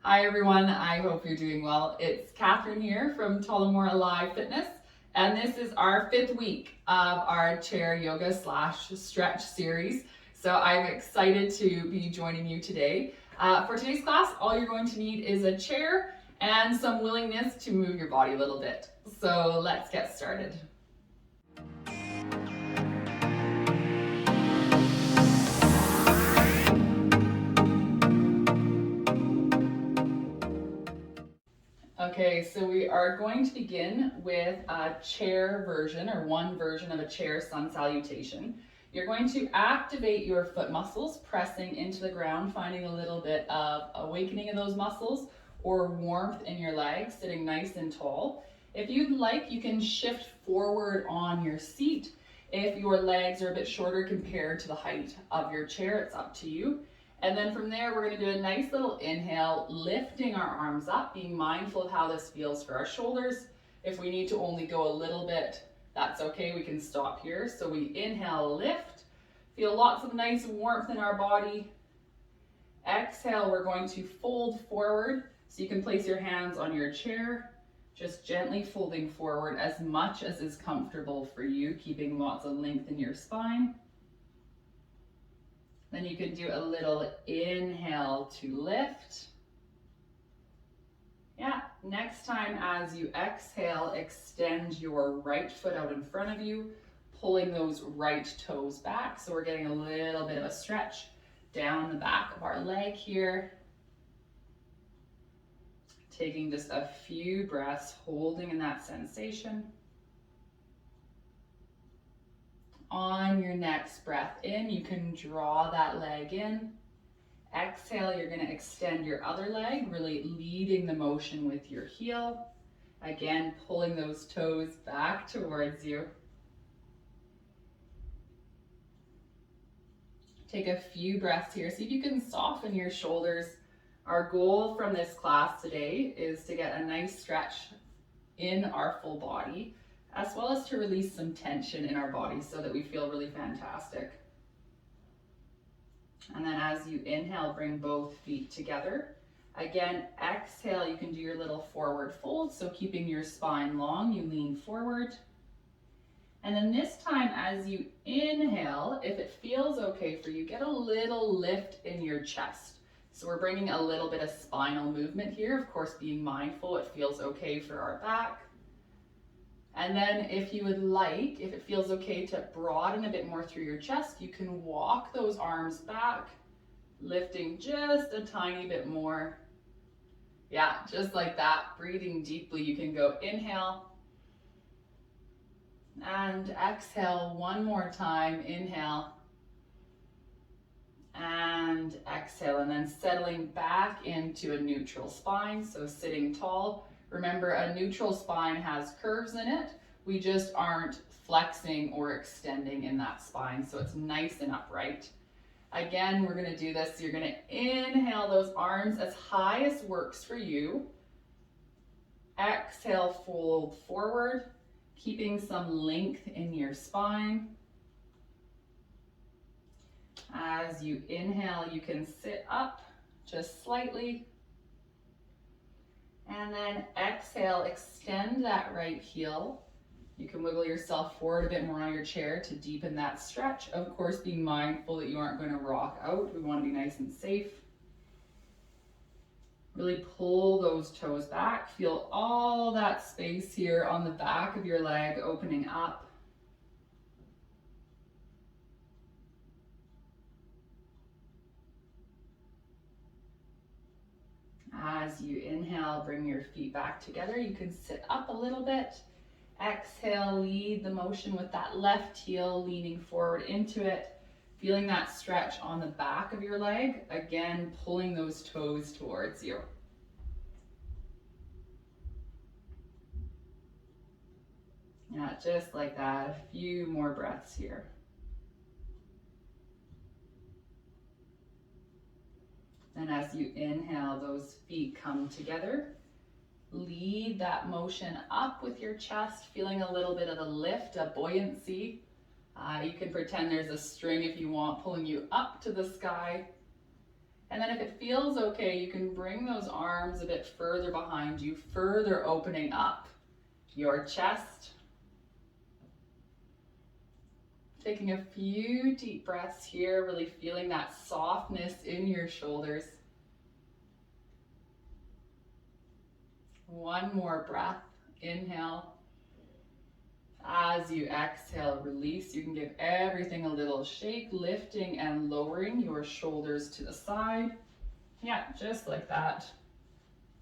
Hi everyone, I hope you're doing well. It's Catherine here from Tullamore Alive Fitness, and this is our 5th week of our chair yoga / stretch series. So I'm excited to be joining you today. For today's class, all you're going to need is a chair and some willingness to move your body a little bit. So let's get started. Okay, so we are going to begin with a chair version, or one version of a chair sun salutation. You're going to activate your foot muscles, pressing into the ground, finding a little bit of awakening of those muscles or warmth in your legs, sitting nice and tall. If you'd like, you can shift forward on your seat. If your legs are a bit shorter compared to the height of your chair, it's up to you. And then from there, we're going to do a nice little inhale, lifting our arms up, being mindful of how this feels for our shoulders. If we need to only go a little bit, that's okay, we can stop here. So we inhale, lift, feel lots of nice warmth in our body. Exhale, we're going to fold forward. So you can place your hands on your chair, just gently folding forward as much as is comfortable for you, keeping lots of length in your spine. Then you can do a little inhale to lift. Yeah, next time as you exhale, extend your right foot out in front of you, pulling those right toes back. So we're getting a little bit of a stretch down the back of our leg here. Taking just a few breaths, holding in that sensation. On your next breath in, you can draw that leg in. Exhale, you're going to extend your other leg, really leading the motion with your heel. Again, pulling those toes back towards you. Take a few breaths here. See if you can soften your shoulders. Our goal from this class today is to get a nice stretch in our full body, as well as to release some tension in our body so that we feel really fantastic. And then as you inhale, bring both feet together. Again, exhale, you can do your little forward fold. So keeping your spine long, you lean forward. And then this time as you inhale, if it feels okay for you, get a little lift in your chest. So we're bringing a little bit of spinal movement here, of course being mindful it feels okay for our back. And then if you would like, if it feels okay to broaden a bit more through your chest, you can walk those arms back, lifting just a tiny bit more. Yeah, just like that, breathing deeply. You can go inhale and exhale one more time. Inhale and exhale, and then settling back into a neutral spine, so sitting tall. Remember, a neutral spine has curves in it. We just aren't flexing or extending in that spine, so it's nice and upright. Again, we're going to do this. You're going to inhale those arms as high as works for you. Exhale, fold forward, keeping some length in your spine. As you inhale, you can sit up just slightly. And then exhale, extend that right heel. You can wiggle yourself forward a bit more on your chair to deepen that stretch. Of course, being mindful that you aren't going to rock out. We want to be nice and safe. Really pull those toes back. Feel all that space here on the back of your leg opening up. As you inhale, bring your feet back together. You can sit up a little bit. Exhale, lead the motion with that left heel leaning forward into it. Feeling that stretch on the back of your leg. Again, pulling those toes towards you. Yeah, just like that. A few more breaths here. And as you inhale, those feet come together. Lead that motion up with your chest, feeling a little bit of a lift, a buoyancy. You can pretend there's a string if you want, pulling you up to the sky. And then if it feels okay, you can bring those arms a bit further behind you, further opening up your chest. Taking a few deep breaths here, really feeling that softness in your shoulders. One more breath, inhale. As you exhale, release. You can give everything a little shake, lifting and lowering your shoulders to the side. Yeah, just like that.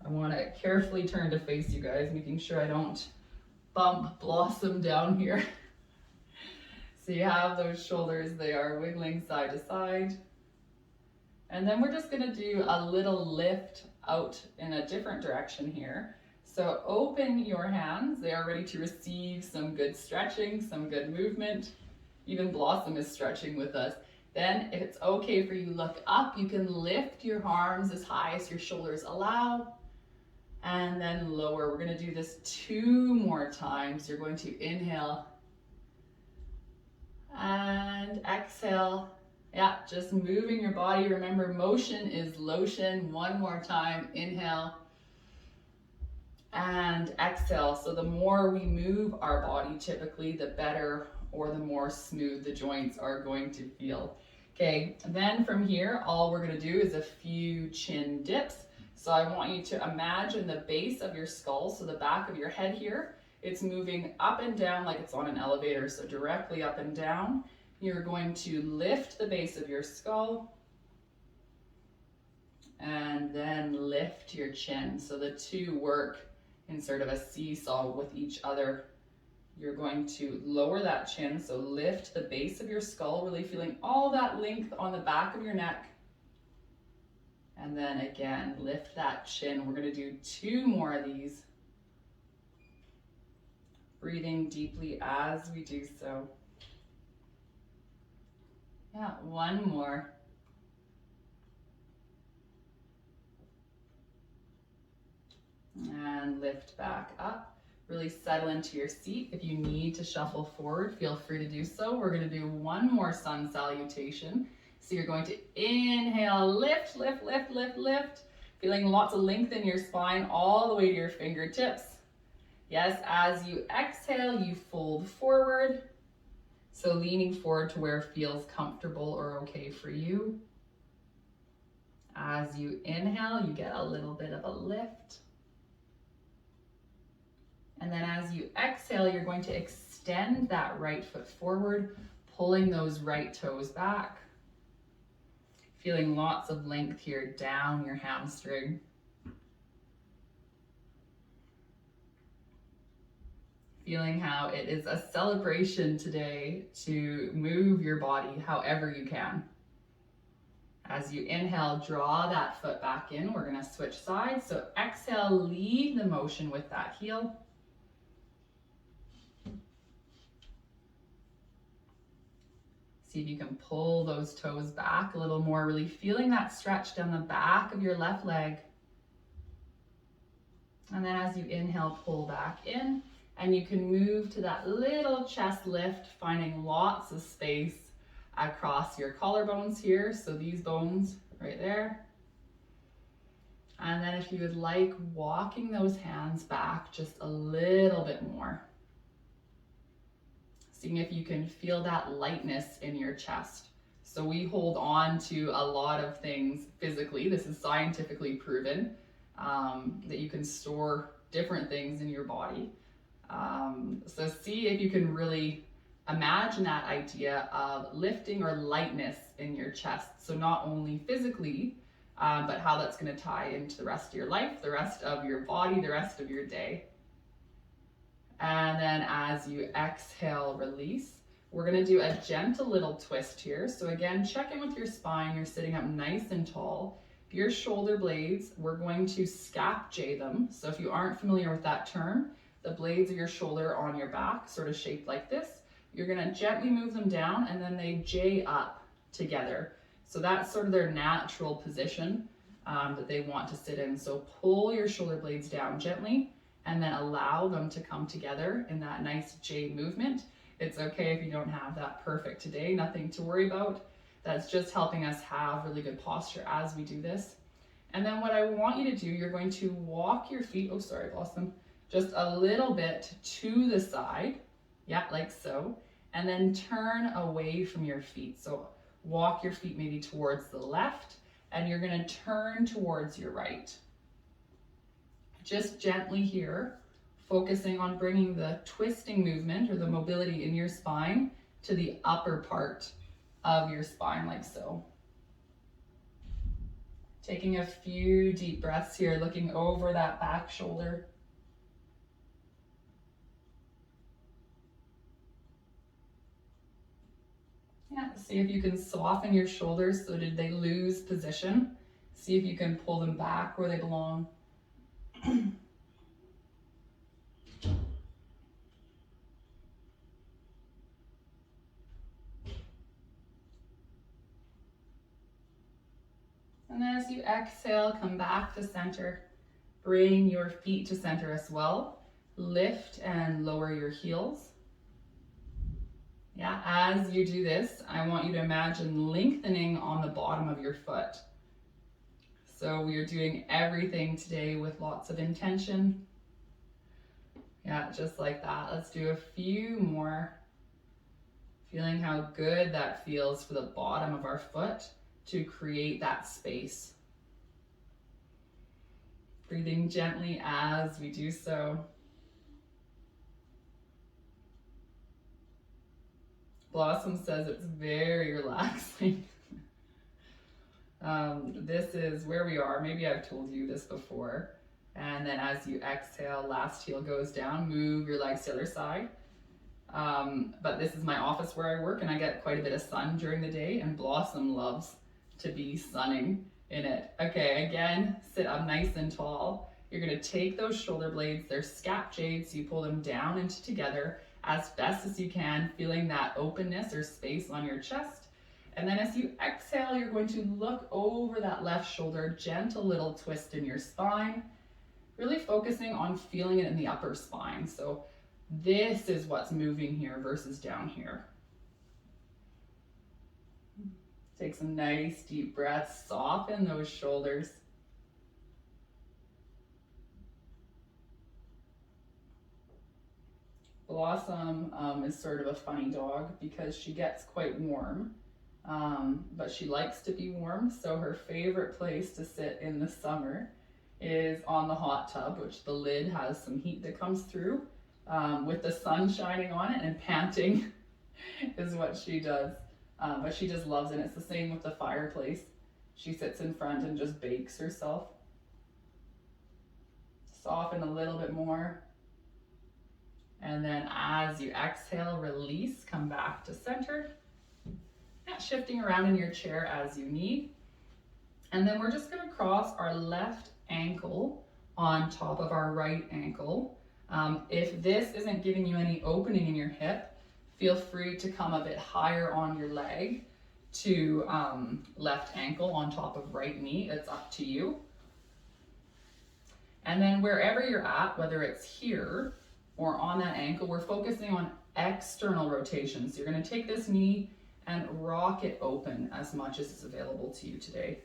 I want to carefully turn to face you guys, making sure I don't bump Blossom down here. So you have those shoulders, they are wiggling side to side. And then we're just going to do a little lift out in a different direction here. So open your hands, they are ready to receive some good stretching, some good movement. Even Blossom is stretching with us. Then if it's okay for you, look up. You can lift your arms as high as your shoulders allow. And then lower. We're going to do this 2 more times. You're going to inhale and exhale. Yeah, just moving your body. Remember, motion is lotion. 1 more time. Inhale and exhale. So the more we move our body, typically, the better or the more smooth the joints are going to feel. Okay, then from here, all we're going to do is a few chin dips. So I want you to imagine the base of your skull, so the back of your head here, it's moving up and down like it's on an elevator, so directly up and down. You're going to lift the base of your skull and then lift your chin. So the two work in sort of a seesaw with each other. You're going to lower that chin, so lift the base of your skull, really feeling all that length on the back of your neck. And then again, lift that chin. We're going to do 2 more of these. Breathing deeply as we do so. Yeah, 1 more. And lift back up. Really settle into your seat. If you need to shuffle forward, feel free to do so. We're going to do 1 more sun salutation. So you're going to inhale, lift, lift, lift, lift, lift. Feeling lots of length in your spine all the way to your fingertips. Yes, as you exhale, you fold forward. So leaning forward to where it feels comfortable or okay for you. As you inhale, you get a little bit of a lift. And then as you exhale, you're going to extend that right foot forward, pulling those right toes back. Feeling lots of length here down your hamstring. Feeling how it is a celebration today to move your body however you can. As you inhale, draw that foot back in. We're going to switch sides. So exhale, lead the motion with that heel. See if you can pull those toes back a little more, really feeling that stretch down the back of your left leg. And then as you inhale, pull back in, and you can move to that little chest lift, finding lots of space across your collarbones here. So these bones right there. And then if you would like, walking those hands back just a little bit more. Seeing if you can feel that lightness in your chest. So we hold on to a lot of things physically. This is scientifically proven that you can store different things in your body. So see if you can really imagine that idea of lifting or lightness in your chest. So not only physically, but how that's going to tie into the rest of your life, the rest of your body, the rest of your day. And then as you exhale, release. We're going to do a gentle little twist here. So again, check in with your spine. You're sitting up nice and tall. Your shoulder blades, we're going to scap-J them. So if you aren't familiar with that term, the blades of your shoulder on your back, sort of shaped like this. You're going to gently move them down, and then they J up together. So that's sort of their natural position that they want to sit in. So pull your shoulder blades down gently, and then allow them to come together in that nice J movement. It's okay if you don't have that perfect today, nothing to worry about. That's just helping us have really good posture as we do this. And then what I want you to do, you're going to walk your feet, oh sorry, I've lost them, just a little bit to the side. Yeah, like so. And then turn away from your feet. So walk your feet maybe towards the left, and you're going to turn towards your right. Just gently here, focusing on bringing the twisting movement or the mobility in your spine to the upper part of your spine, like so. Taking a few deep breaths here, looking over that back shoulder. Yeah, see if you can soften your shoulders. So did they lose position? See if you can pull them back where they belong. And then as you exhale, come back to center. Bring your feet to center as well. Lift and lower your heels. Yeah, as you do this, I want you to imagine lengthening on the bottom of your foot. So we are doing everything today with lots of intention. Yeah, just like that. Let's do a few more. Feeling how good that feels for the bottom of our foot to create that space. Breathing gently as we do so. Blossom says it's very relaxing. This is where we are. Maybe I've told you this before. And then as you exhale, last heel goes down, move your legs to the other side. But this is my office where I work, and I get quite a bit of sun during the day, and Blossom loves to be sunning in it. Okay, again, sit up nice and tall. You're gonna take those shoulder blades, they're scap jades, so you pull them down and together as best as you can, feeling that openness or space on your chest. And then as you exhale, you're going to look over that left shoulder, gentle little twist in your spine, really focusing on feeling it in the upper spine. So this is what's moving here versus down here. Take some nice deep breaths, soften those shoulders. Blossom is sort of a funny dog because she gets quite warm, but she likes to be warm, so her favorite place to sit in the summer is on the hot tub, which the lid has some heat that comes through with the sun shining on it, and panting is what she does. But she just loves it. It's the same with the fireplace. She sits in front and just bakes herself. Soften a little bit more. And then as you exhale, release, come back to center. Shifting around in your chair as you need. And then we're just gonna cross our left ankle on top of our right ankle. If this isn't giving you any opening in your hip, feel free to come a bit higher on your leg to left ankle on top of right knee. It's up to you. And then wherever you're at, whether it's here or on that ankle, we're focusing on external rotation. So you're going to take this knee and rock it open as much as is available to you today.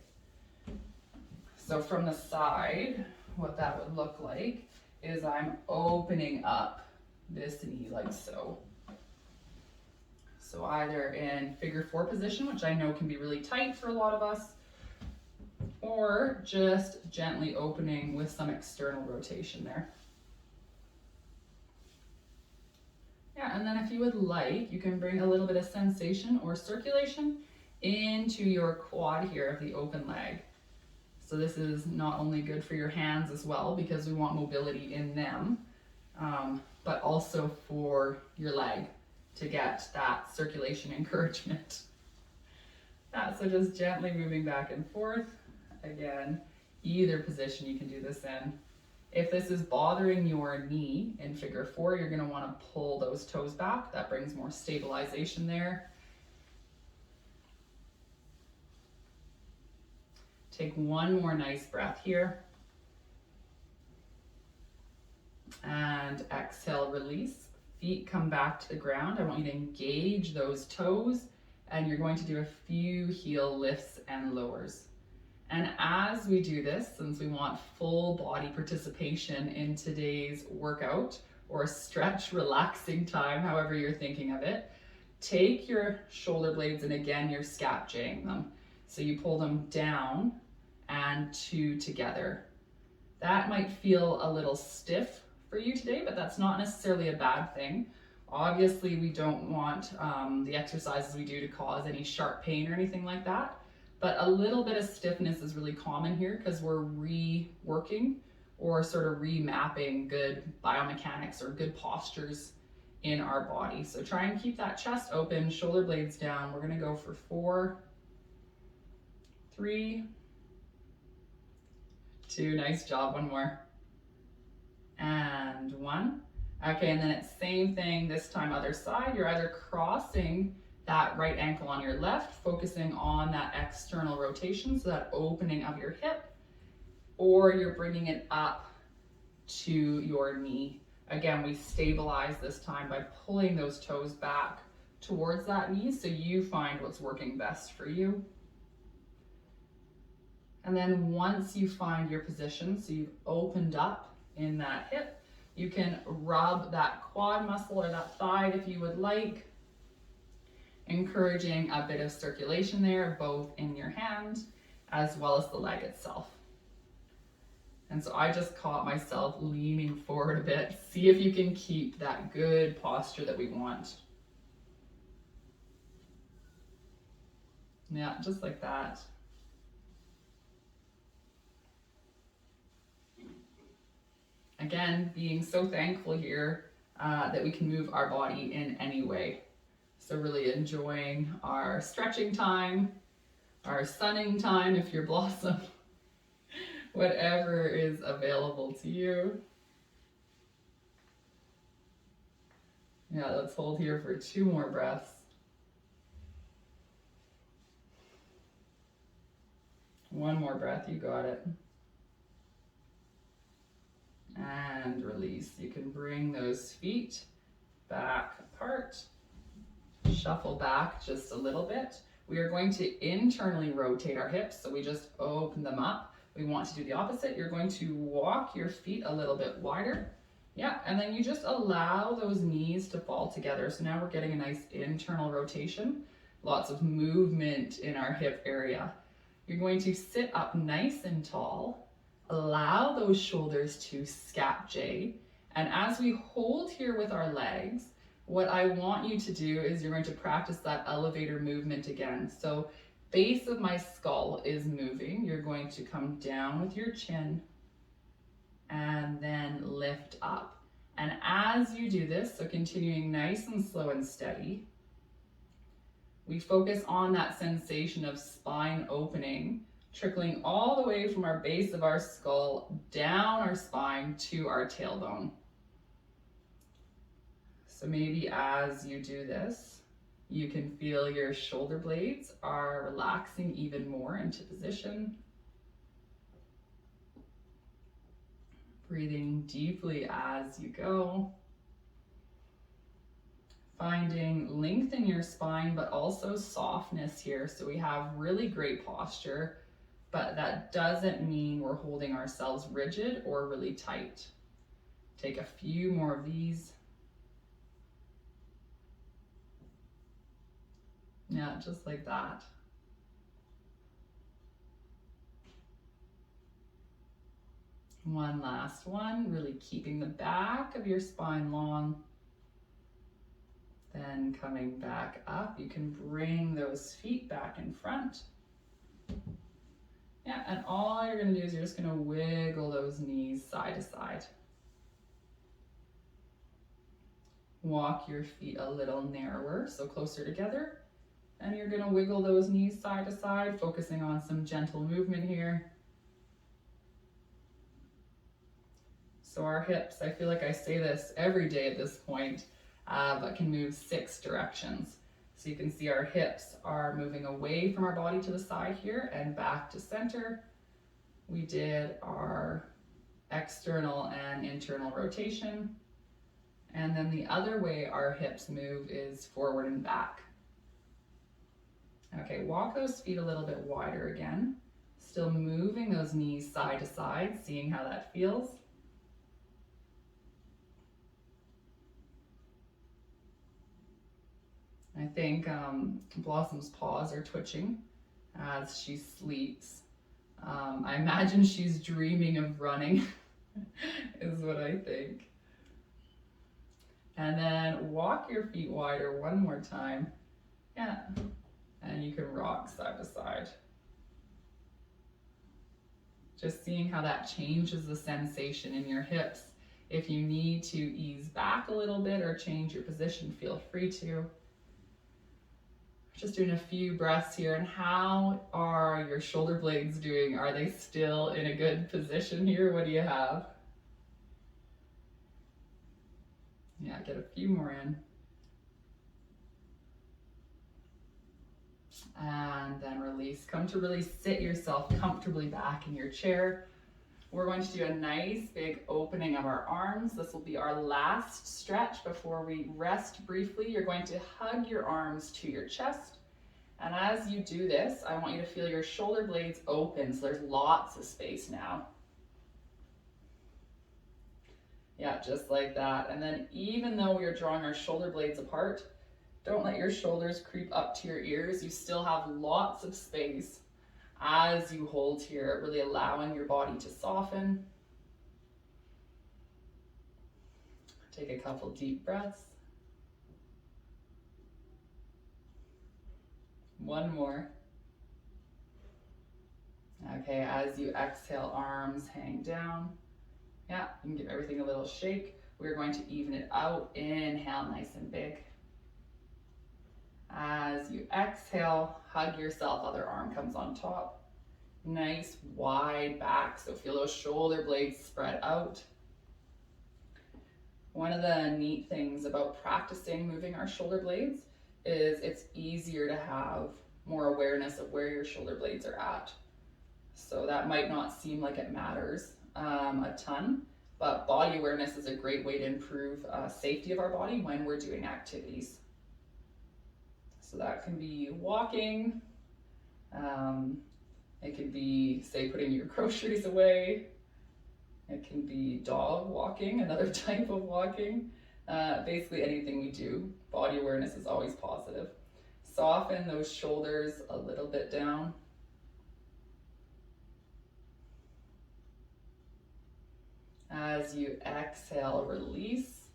So from the side, what that would look like is I'm opening up this knee like so. So either in figure 4 position, which I know can be really tight for a lot of us, or just gently opening with some external rotation there. Yeah, and then if you would like, you can bring a little bit of sensation or circulation into your quad here of the open leg. So this is not only good for your hands as well, because we want mobility in them, but also for your leg to get that circulation encouragement. Yeah, so just gently moving back and forth. Again, either position you can do this in. If this is bothering your knee in figure 4, you're going to want to pull those toes back. That brings more stabilization there. Take one more nice breath here. And exhale, release. Feet come back to the ground. I want you to engage those toes and you're going to do a few heel lifts and lowers. And as we do this, since we want full body participation in today's workout or stretch relaxing time, however you're thinking of it, take your shoulder blades and again you're scap-jaying them. So you pull them down and two together. That might feel a little stiff for you today, but that's not necessarily a bad thing. Obviously, we don't want the exercises we do to cause any sharp pain or anything like that, but a little bit of stiffness is really common here because we're reworking or sort of remapping good biomechanics or good postures in our body. So try and keep that chest open, shoulder blades down. We're gonna go for 4, 3, 2, nice job, one more, and 1. Okay, and then it's same thing, this time other side. You're either crossing that right ankle on your left, focusing on that external rotation, so that opening of your hip, or you're bringing it up to your knee. Again, we stabilize this time by pulling those toes back towards that knee, so you find what's working best for you. And then once you find your position, so you've opened up in that hip, you can rub that quad muscle or that thigh if you would like, encouraging a bit of circulation there, both in your hand as well as the leg itself. And so I just caught myself leaning forward a bit. See if you can keep that good posture that we want. Yeah, just like that. Again, being so thankful here that we can move our body in any way. So really enjoying our stretching time, our sunning time if you're Blossom, whatever is available to you. Yeah, let's hold here for 2 more breaths. One more breath, you got it. And release. You can bring those feet back apart. Shuffle back just a little bit. We are going to internally rotate our hips, so we just open them up. We want to do the opposite. You're going to walk your feet a little bit wider. Yeah, and then you just allow those knees to fall together. So now we're getting a nice internal rotation. Lots of movement in our hip area. You're going to sit up nice and tall. Allow those shoulders to scap-jay. And as we hold here with our legs, what I want you to do is you're going to practice that elevator movement again. So base of my skull is moving. You're going to come down with your chin and then lift up. And as you do this, so continuing nice and slow and steady, we focus on that sensation of spine opening, trickling all the way from our base of our skull down our spine to our tailbone. So maybe as you do this, you can feel your shoulder blades are relaxing even more into position. Breathing deeply as you go. Finding length in your spine, but also softness here. So we have really great posture, but that doesn't mean we're holding ourselves rigid or really tight. Take a few more of these. Yeah, just like that. One last one, really keeping the back of your spine long. Then coming back up, you can bring those feet back in front. Yeah, and all you're gonna do is you're just gonna wiggle those knees side to side. Walk your feet a little narrower, so closer together. And you're gonna wiggle those knees side to side, focusing on some gentle movement here. So our hips, I feel like I say this every day at this point, but can move 6 directions. So you can see our hips are moving away from our body to the side here and back to center. We did our external and internal rotation. And then the other way our hips move is forward and back. Okay, walk those feet a little bit wider again. Still moving those knees side to side, seeing how that feels. I think Blossom's paws are twitching as she sleeps. I imagine she's dreaming of running, is what I think. And then walk your feet wider one more time. Yeah, and you can rock side to side. Just seeing how that changes the sensation in your hips. If you need to ease back a little bit or change your position, feel free to. Just doing a few breaths here. And how are your shoulder blades doing? Are they still in a good position here? What do you have? Yeah, get a few more in. And then release. Come to really sit yourself comfortably back in your chair. We're going to do a nice big opening of our arms. This will be our last stretch before we rest briefly. You're going to hug your arms to your chest. And as you do this, I want you to feel your shoulder blades open, so there's lots of space now. Yeah, just like that. And then even though we are drawing our shoulder blades apart, don't let your shoulders creep up to your ears. You still have lots of space as you hold here, really allowing your body to soften. Take a couple deep breaths. One more. Okay, as you exhale, arms hang down. Yeah, you can give everything a little shake. We're going to even it out. Inhale, nice and big. As you exhale, hug yourself, other arm comes on top. Nice wide back, so feel those shoulder blades spread out. One of the neat things about practicing moving our shoulder blades is it's easier to have more awareness of where your shoulder blades are at. So that might not seem like it matters a ton, but body awareness is a great way to improve safety of our body when we're doing activities. So that can be walking, it can be, say, putting your groceries away, it can be dog walking, another type of walking. Basically anything we do, body awareness is always positive. Soften those shoulders a little bit down. As you exhale, release.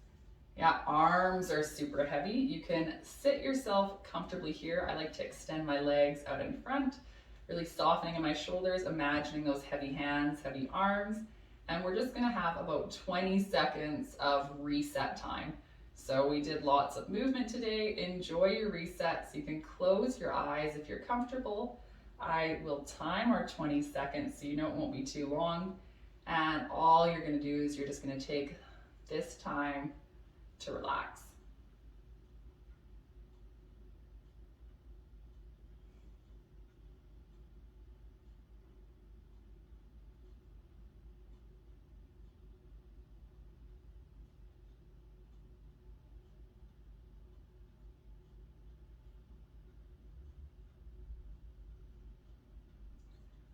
Yeah, arms are super heavy. You can sit yourself comfortably here. I like to extend my legs out in front, really softening in my shoulders, imagining those heavy hands, heavy arms. And we're just gonna have about 20 seconds of reset time. So we did lots of movement today. Enjoy your resets. You can close your eyes if you're comfortable. I will time our 20 seconds so you know it won't be too long. And all you're gonna do is you're just gonna take this time to relax.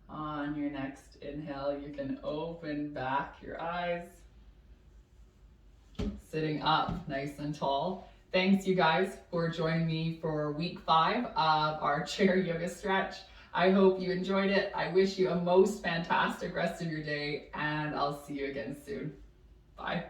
On your next inhale, you can open back your eyes. Sitting up nice and tall. Thanks you guys for joining me for week 5 of our chair yoga stretch. I hope you enjoyed it. I wish you a most fantastic rest of your day, and I'll see you again soon. Bye.